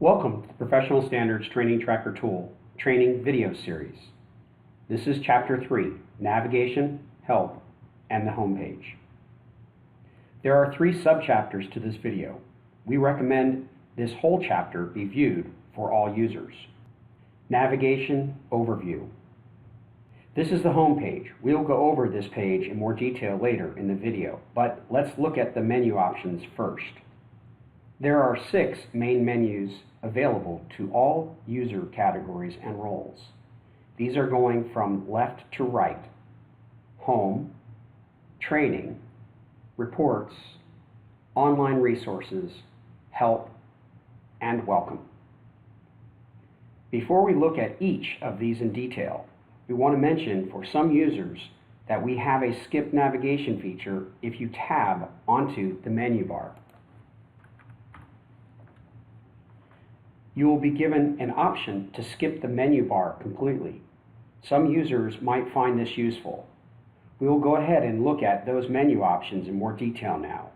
Welcome to the Professional Standards Training Tracker Tool Training Video Series. This is Chapter 3, Navigation, Help, and the Homepage. There are 3 subchapters to this video. We recommend this whole chapter be viewed for all users. Navigation Overview. This is the homepage. We'll go over this page in more detail later in the video, but let's look at the menu options first. There are 6 main menus available to all user categories and roles. These are going from left to right: Home, Training, Reports, Online Resources, Help, and Welcome. Before we look at each of these in detail, we want to mention for some users that we have a skip navigation feature if you tab onto the menu bar. You will be given an option to skip the menu bar completely. Some users might find this useful. We will go ahead and look at those menu options in more detail now.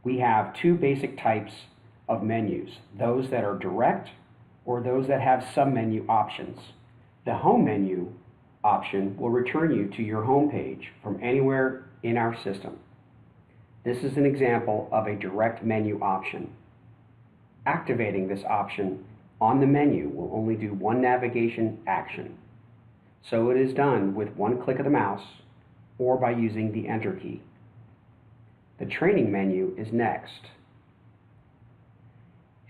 We have 2 basic types of menus, those that are direct or those that have submenu options. The home menu option will return you to your home page from anywhere in our system. This is an example of a direct menu option. Activating this option on the menu will only do one navigation action. So it is done with one click of the mouse or by using the Enter key. The training menu is next.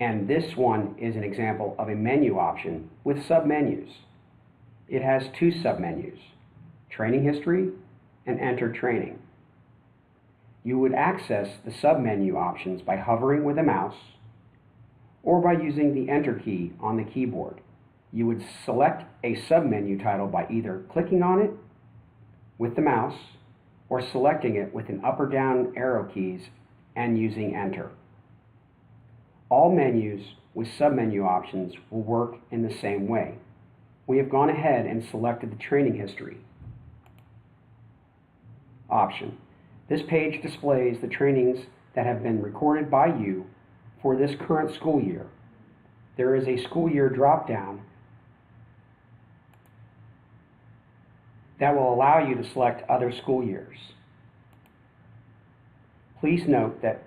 And this one is an example of a menu option with submenus. It has 2 submenus: Training History and Enter Training. You would access the submenu options by hovering with a mouse or by using the Enter key on the keyboard. You would select a submenu title by either clicking on it with the mouse or selecting it with an up or down arrow keys and using Enter. All menus with submenu options will work in the same way. We have gone ahead and selected the Training History option. This page displays the trainings that have been recorded by you for this current school year. There is a school year drop-down that will allow you to select other school years. Please note that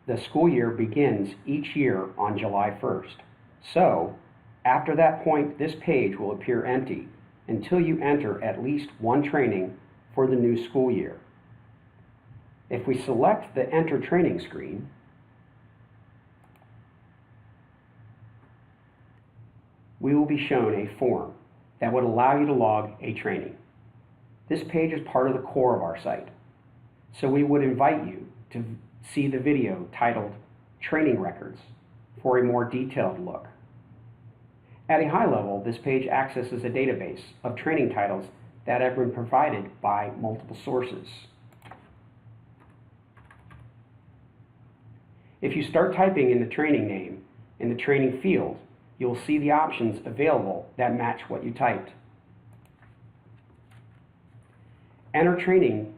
the school year begins each year on July 1st. So, after that point, this page will appear empty until you enter at least one training for the new school year. If we select the Enter Training screen, we will be shown a form that would allow you to log a training. This page is part of the core of our site, so we would invite you to see the video titled Training Records for a more detailed look. At a high level, this page accesses a database of training titles that have been provided by multiple sources. If you start typing in the training name in the training field, you'll see the options available that match what you typed. Enter Training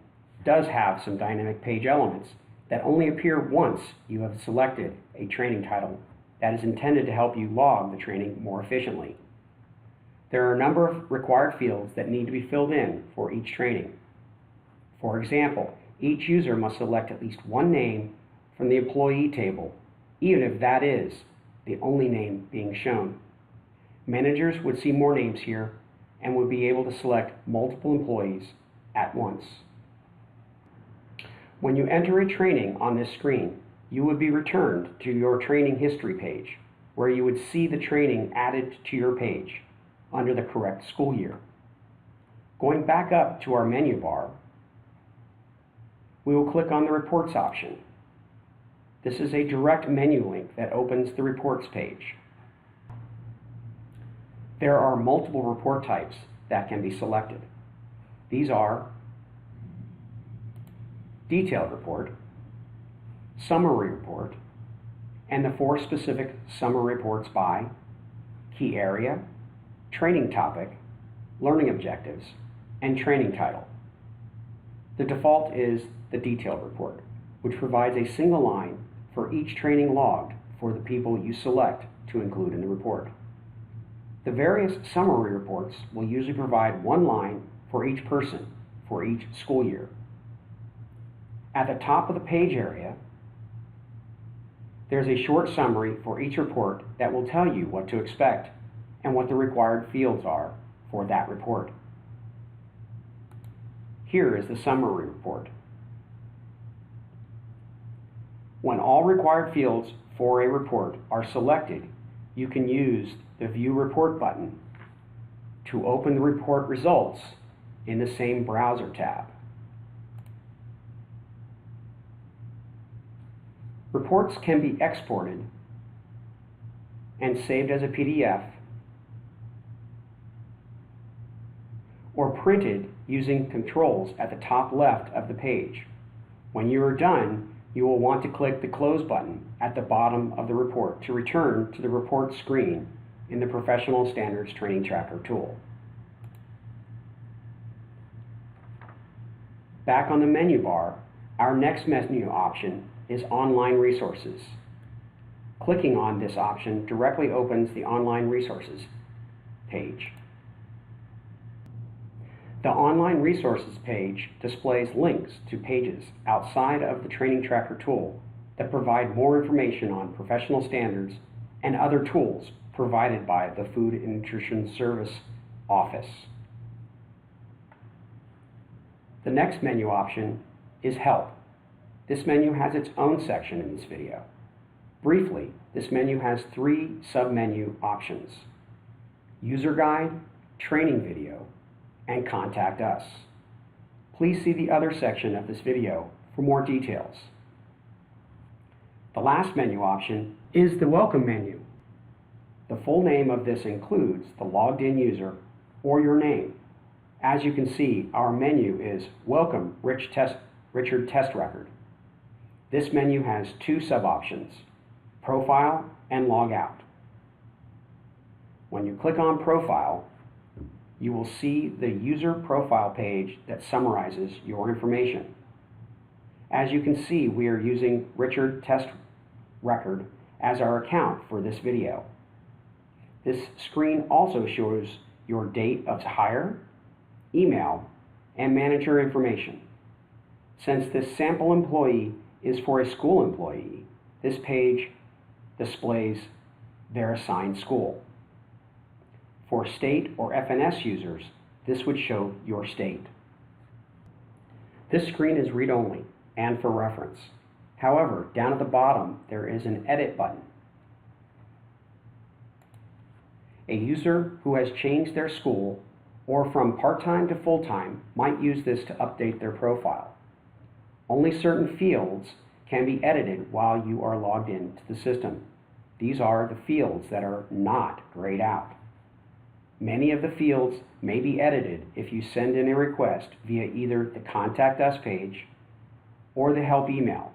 does have some dynamic page elements that only appear once you have selected a training title that is intended to help you log the training more efficiently. There are a number of required fields that need to be filled in for each training. For example, each user must select at least one name from the employee table, even if that is the only name being shown. Managers would see more names here and would be able to select multiple employees at once. When you enter a training on this screen, you would be returned to your training history page, where you would see the training added to your page under the correct school year. Going back up to our menu bar, we will click on the Reports option. This is a direct menu link that opens the Reports page. There are multiple report types that can be selected. These are Detailed Report, Summary Report, and the 4 specific summary reports by Key Area, Training Topic, Learning Objectives, and Training Title. The default is the Detailed Report, which provides a single line for each training logged for the people you select to include in the report. The various summary reports will usually provide one line for each person for each school year. At the top of the page area, there's a short summary for each report that will tell you what to expect and what the required fields are for that report. Here is the summary report. When all required fields for a report are selected, you can use the View Report button to open the report results in the same browser tab. Reports can be exported and saved as a PDF or printed using controls at the top left of the page. When you are done, you will want to click the Close button at the bottom of the report to return to the report screen in the Professional Standards Training Tracker tool. Back on the menu bar, our next menu option is Online Resources. Clicking on this option directly opens the Online Resources page. The Online Resources page displays links to pages outside of the Training Tracker tool that provide more information on professional standards and other tools provided by the Food and Nutrition Service Office. The next menu option is Help. This menu has its own section in this video. Briefly, this menu has three sub-menu options: User Guide, Training Video, and Contact Us. Please see the other section of this video for more details. The last menu option is the Welcome menu. The full name of this includes the logged in user or your name. As you can see, our menu is Welcome Richard Test Record. This menu has two sub-options, Profile and Log Out. When you click on Profile, you will see the user profile page that summarizes your information. As you can see, we are using Richard Test Record as our account for this video. This screen also shows your date of hire, email, and manager information. Since this sample employee is for a school employee, this page displays their assigned school. For state or FNS users, this would show your state. This screen is read-only and for reference. However, down at the bottom, there is an Edit button. A user who has changed their school or from part-time to full-time might use this to update their profile. Only certain fields can be edited while you are logged into the system. These are the fields that are not grayed out. Many of the fields may be edited if you send in a request via either the Contact Us page or the Help email.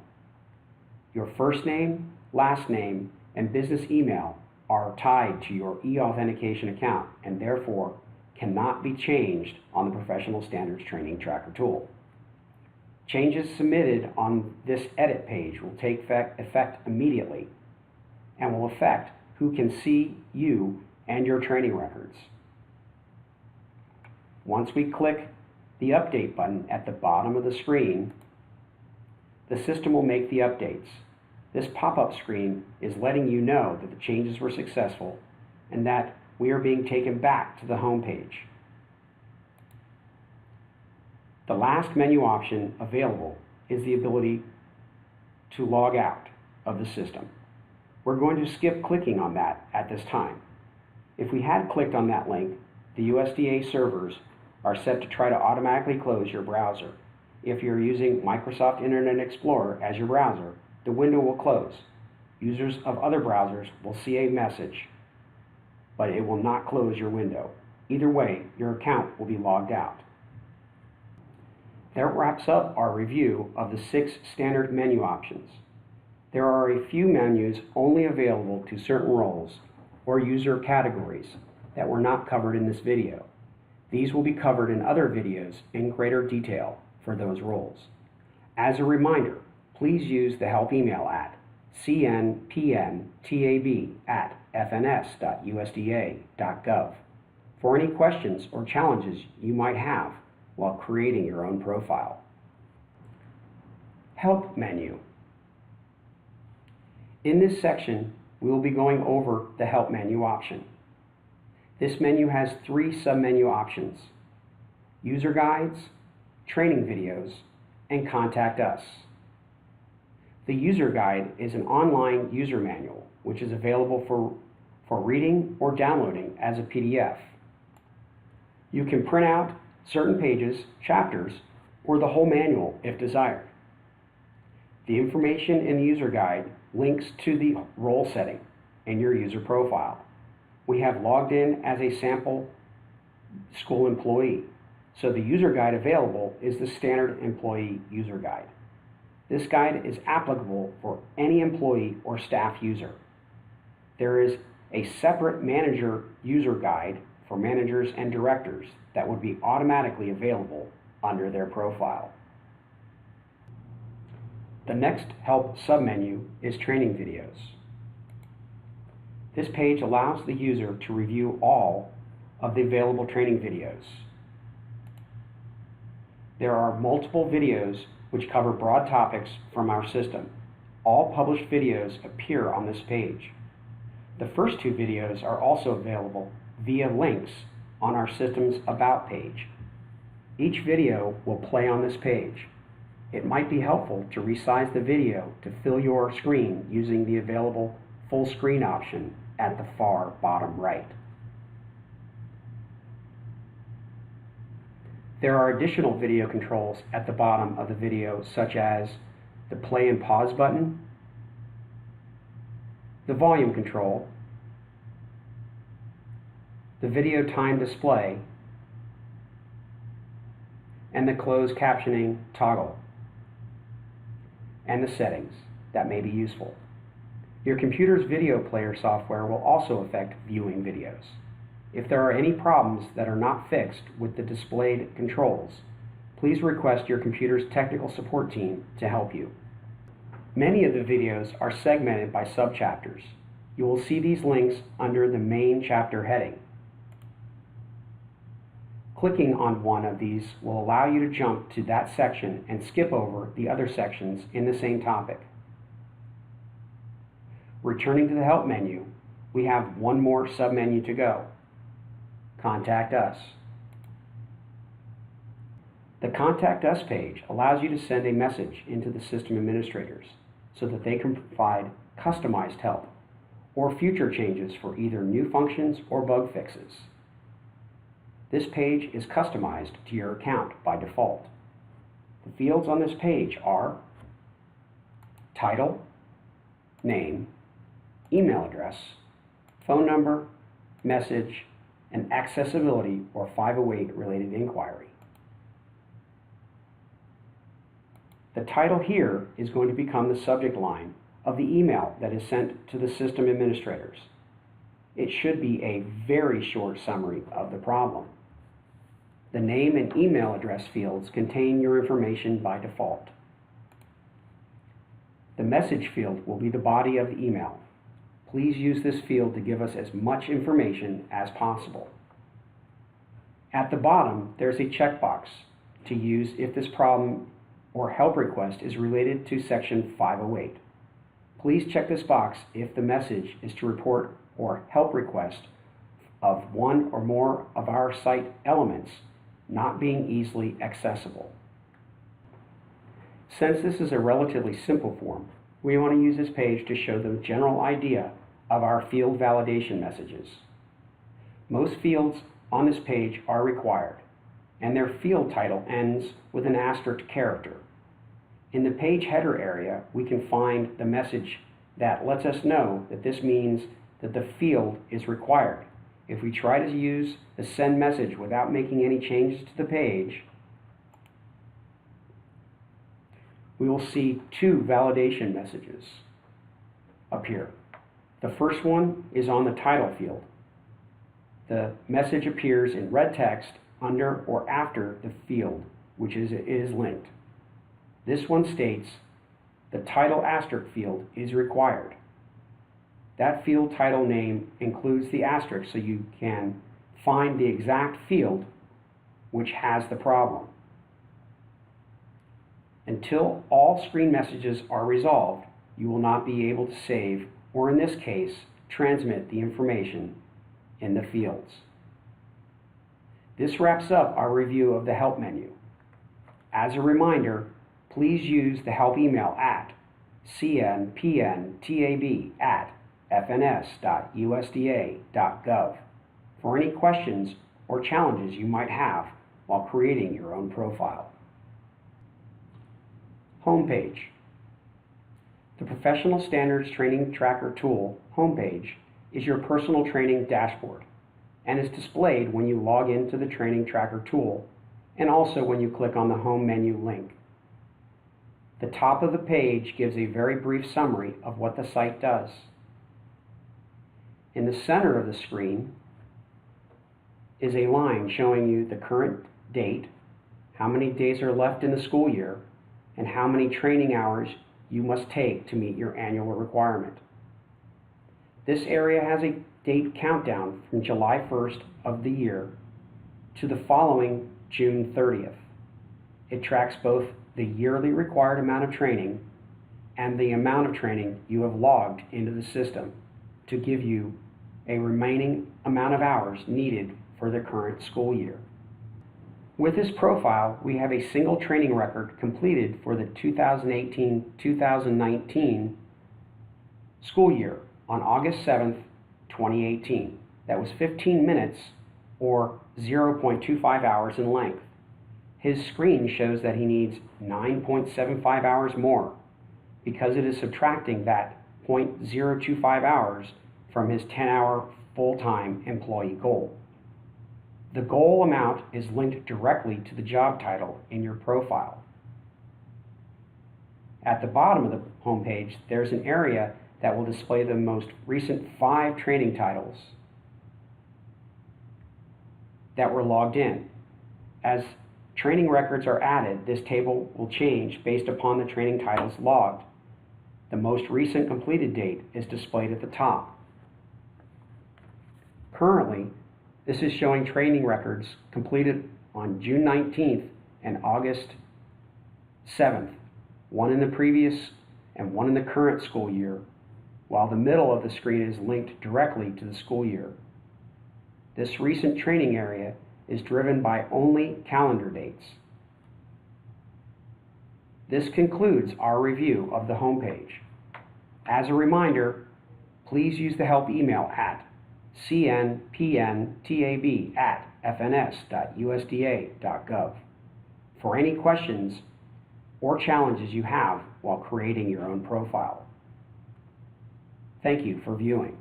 Your first name, last name, and business email are tied to your e-authentication account and therefore cannot be changed on the Professional Standards Training Tracker tool. Changes submitted on this edit page will take effect immediately and will affect who can see you and your training records. Once we click the Update button at the bottom of the screen, the system will make the updates. This pop-up screen is letting you know that the changes were successful and that we are being taken back to the home page. The last menu option available is the ability to log out of the system. We're going to skip clicking on that at this time. If we had clicked on that link, the USDA servers are set to try to automatically close your browser. If you're using Microsoft Internet Explorer as your browser, the window will close. Users of other browsers will see a message, but it will not close your window. Either way, your account will be logged out. That wraps up our review of the 6 standard menu options. There are a few menus only available to certain roles or user categories that were not covered in this video. These will be covered in other videos in greater detail for those roles. As a reminder, please use the help email at cnpntab@ www.fns.usda.gov for any questions or challenges you might have while creating your own profile. Help menu. In this section, we will be going over the Help menu option. This menu has 3 submenu options: User Guides, Training Videos, and Contact Us. The User Guide is an online user manual which is available for reading or downloading as a PDF. You can print out certain pages, chapters, or the whole manual if desired. The information in the User Guide links to the role setting in your user profile. We have logged in as a sample school employee, so the User Guide available is the Standard Employee User Guide. This guide is applicable for any employee or staff user. There is a separate Manager User Guide for managers and directors that would be automatically available under their profile. The next Help submenu is Training Videos. This page allows the user to review all of the available training videos. There are multiple videos which cover broad topics from our system. All published videos appear on this page. The first 2 videos are also available via links on our system's About page. Each video will play on this page. It might be helpful to resize the video to fill your screen using the available full screen option at the far bottom right. There are additional video controls at the bottom of the video, such as the play and pause button, the volume control, the video time display, and the closed captioning toggle, and the settings that may be useful. Your computer's video player software will also affect viewing videos. If there are any problems that are not fixed with the displayed controls, please request your computer's technical support team to help you. Many of the videos are segmented by subchapters. You will see these links under the main chapter heading. Clicking on one of these will allow you to jump to that section and skip over the other sections in the same topic. Returning to the Help menu, we have one more submenu to go: Contact Us. The Contact Us page allows you to send a message into the system administrators so that they can provide customized help or future changes for either new functions or bug fixes. This page is customized to your account by default. The fields on this page are title, name, email address, phone number, message, and accessibility or 508 related inquiry. The title here is going to become the subject line of the email that is sent to the system administrators. It should be a very short summary of the problem. The name and email address fields contain your information by default. The message field will be the body of the email. Please use this field to give us as much information as possible. At the bottom, there's a checkbox to use if this problem or help request is related to Section 508. Please check this box if the message is to report or help request of one or more of our site elements not being easily accessible. Since this is a relatively simple form, we want to use this page to show the general idea of our field validation messages. Most fields on this page are required, and their field title ends with an asterisk character. In the page header area, we can find the message that lets us know that this means that the field is required. If we try to use the send message without making any changes to the page, we will see 2 validation messages appear. The first one is on the title field. The message appears in red text under or after the field which is linked. This one states the title asterisk field is required. that field title name includes the asterisk so you can find the exact field which has the problem. Until all screen messages are resolved, you will not be able to save, or in this case, transmit the information in the fields. This wraps up our review of the Help menu. As a reminder, please use the Help email at cnpntab@fns.usda.gov for any questions or challenges you might have while creating your own profile. Homepage. The Professional Standards Training Tracker Tool homepage is your personal training dashboard and is displayed when you log into the Training Tracker tool and also when you click on the Home menu link. The top of the page gives a very brief summary of what the site does. In the center of the screen is a line showing you the current date, how many days are left in the school year, and how many training hours you must take to meet your annual requirement. This area has a date countdown from July 1st of the year to the following June 30th. It tracks both the yearly required amount of training and the amount of training you have logged into the system to give you a remaining amount of hours needed for the current school year. With this profile, we have a single training record completed for the 2018-2019 school year on August 7th, 2018. That was 15 minutes or 0.25 hours in length. His screen shows that he needs 9.75 hours more because it is subtracting that 0.025 hours from his 10-hour full-time employee goal. The goal amount is linked directly to the job title in your profile. At the bottom of the homepage, there's an area that will display the most recent 5 training titles that were logged in. As training records are added, this table will change based upon the training titles logged. The most recent completed date is displayed at the top. Currently, this is showing training records completed on June 19th and August 7th, one in the previous and one in the current school year, while the middle of the screen is linked directly to the school year. This recent training area is driven by only calendar dates. This concludes our review of the homepage. As a reminder, please use the help email at cnpntab@fns.usda.gov for any questions or challenges you have while creating your own profile. Thank you for viewing.